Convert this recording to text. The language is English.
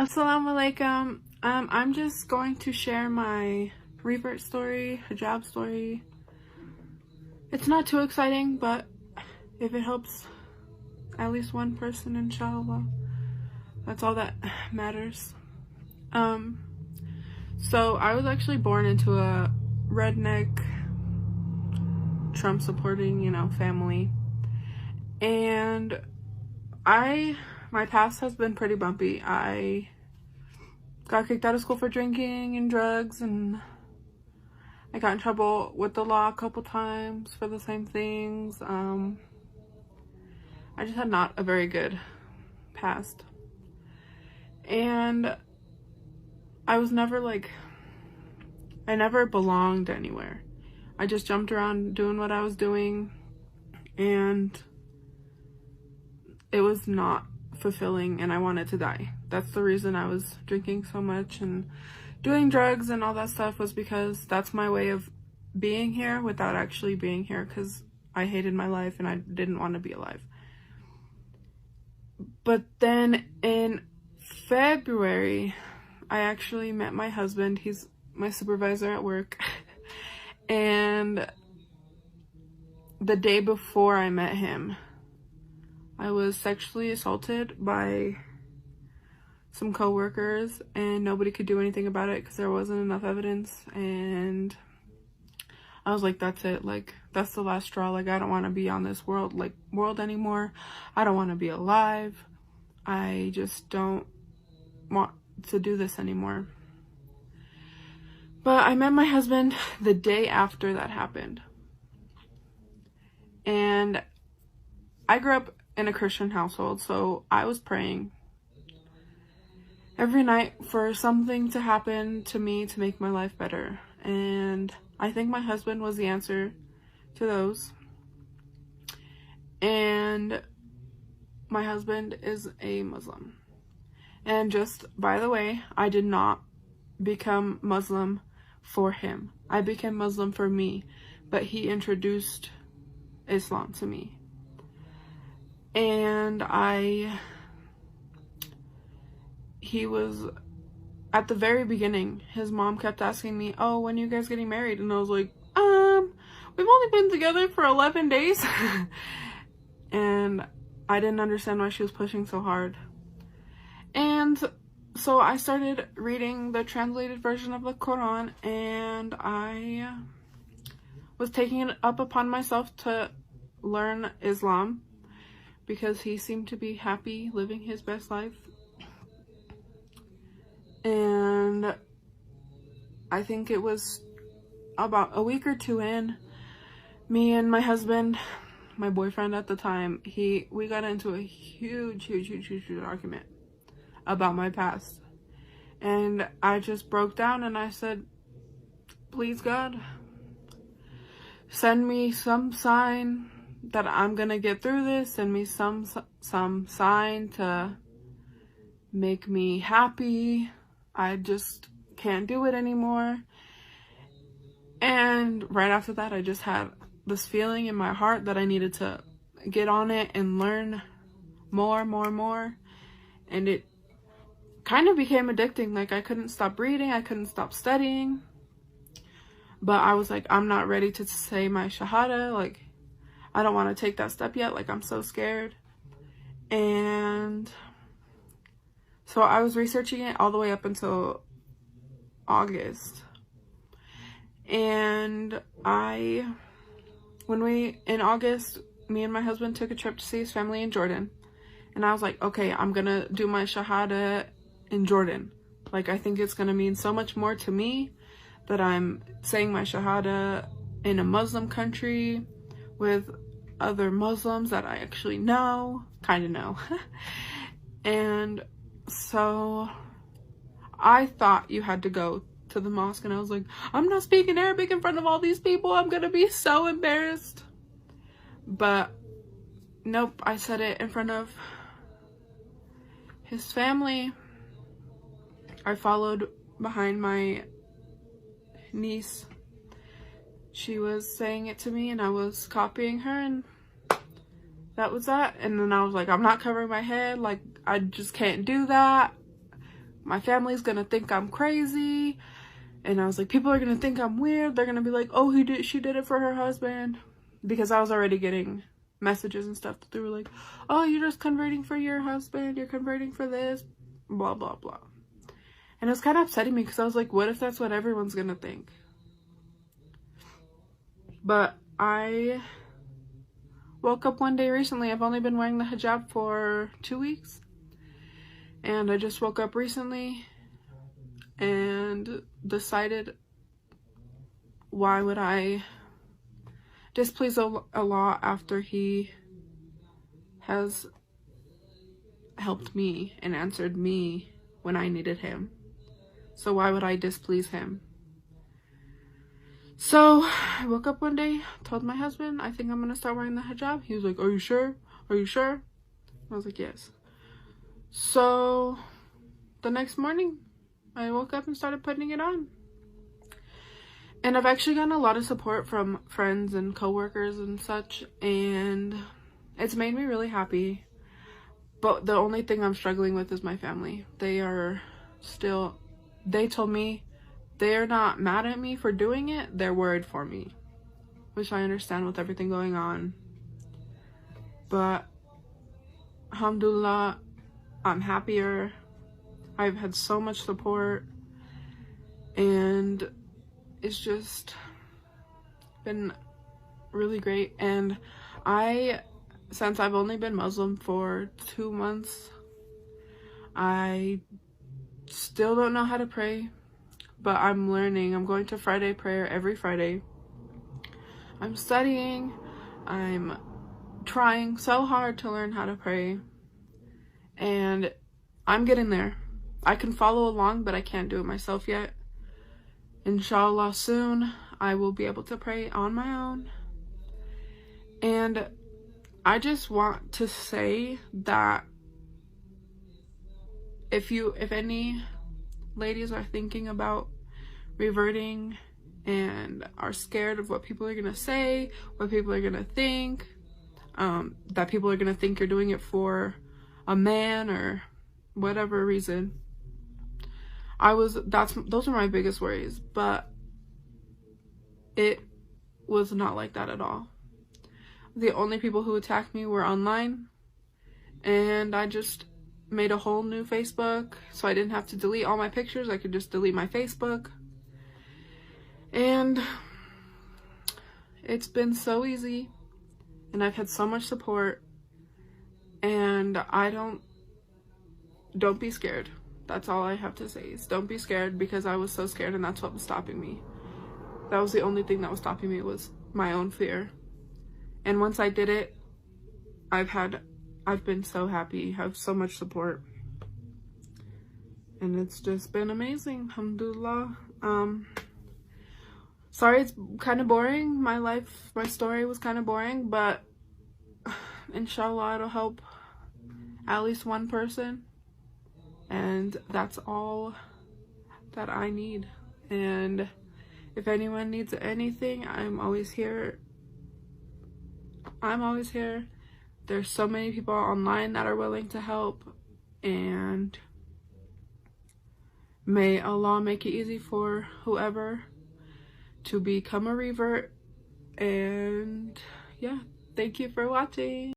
Assalamu alaikum. I'm just going to share my revert story, hijab story. It's not too exciting, but if it helps at least one person, inshallah, that's all that matters. So I was actually born into a redneck, Trump supporting, family. And my past has been pretty bumpy. I got kicked out of school for drinking and drugs, and I got in trouble with the law a couple times for the same things. I just had not a very good past. And I was never I never belonged anywhere. I just jumped around doing what I was doing, and it was not fulfilling, and I wanted to die. That's the reason I was drinking so much and doing drugs and all that stuff, was because that's my way of being here without actually being here, because I hated my life and I didn't want to be alive. But then in February, I actually met my husband. He's my supervisor at work. And the day before I met him, I was sexually assaulted by some coworkers, and nobody could do anything about it because there wasn't enough evidence. And I was like, that's it. That's the last straw. I don't want to be on this world anymore. I don't want to be alive. I just don't want to do this anymore. But I met my husband the day after that happened. And I grew up in a Christian household, so I was praying every night for something to happen to me to make my life better. And I think my husband was the answer to those. And my husband is a Muslim. And just by the way, I did not become Muslim for him. I became Muslim for me, but he introduced Islam to me. And he was, at the very beginning, his mom kept asking me, oh, when are you guys getting married? And I was like, we've only been together for 11 days. And I didn't understand why she was pushing so hard. And so I started reading the translated version of the Quran, and I was taking it up upon myself to learn Islam, because he seemed to be happy living his best life. And I think it was about a week or two in, me and my husband, my boyfriend at the time, we got into a huge argument about my past. And I just broke down and I said, please God, send me some sign that I'm gonna get through this. Send me some sign to make me happy. I just can't do it anymore. And right after that, I just had this feeling in my heart that I needed to get on it and learn more. And it kind of became addicting. I couldn't stop reading, I couldn't stop studying. But I was like, I'm not ready to say my shahada. I don't want to take that step yet. I'm so scared. And so I was researching it all the way up until August. And in August, me and my husband took a trip to see his family in Jordan. And I was like, okay, I'm going to do my shahada in Jordan. I think it's going to mean so much more to me that I'm saying my shahada in a Muslim country with other Muslims that I actually kind of know. And so I thought you had to go to the mosque, and I was like, I'm not speaking Arabic in front of all these people. I'm gonna be so embarrassed. But nope, I said it in front of his family. I followed behind my niece. She was saying it to me and I was copying her, and that was that. And then I was like, I'm not covering my head. I just can't do that. my family's gonna think I'm crazy. And I was like, people are gonna think I'm weird. They're gonna be like, oh, she did it for her husband. Because I was already getting messages and stuff that they were like, oh, you're just converting for your husband, you're converting for this, blah blah blah. And it was kind of upsetting me because I was like, what if that's what everyone's gonna think? But I woke up one day recently. I've only been wearing the hijab for 2 weeks, and I just woke up recently and decided, why would I displease Allah after He has helped me and answered me when I needed Him? So why would I displease Him? So I woke up one day, told my husband, I think I'm gonna start wearing the hijab. He was like, are you sure? Are you sure? I was like, yes. So the next morning, I woke up and started putting it on. And I've actually gotten a lot of support from friends and coworkers and such, and it's made me really happy. But the only thing I'm struggling with is my family. They told me they're not mad at me for doing it, they're worried for me, which I understand with everything going on. But alhamdulillah, I'm happier. I've had so much support, and it's just been really great. And since I've only been Muslim for 2 months, I still don't know how to pray, but I'm learning. I'm going to Friday prayer every Friday. I'm studying. I'm trying so hard to learn how to pray, and I'm getting there. I can follow along, but I can't do it myself yet. Inshallah, soon I will be able to pray on my own. And I just want to say that if any ladies are thinking about reverting and are scared of what people are gonna say, what people are gonna think, that people are gonna think you're doing it for a man or whatever reason, those are my biggest worries. But it was not like that at all. The only people who attacked me were online, and I just made a whole new Facebook, so I didn't have to delete all my pictures. I could just delete my Facebook, and it's been so easy, and I've had so much support. And don't be scared. That's all I have to say, is don't be scared, because I was so scared, and that's what was stopping me. That was the only thing that was stopping me, was my own fear. And once I did it, I've been so happy. I have so much support, and it's just been amazing. Alhamdulillah. Sorry it's kind of boring. My story was kind of boring, but inshallah it'll help at least one person, and that's all that I need. And if anyone needs anything, I'm always here. There's so many people online that are willing to help, and may Allah make it easy for whoever to become a revert. And yeah, thank you for watching.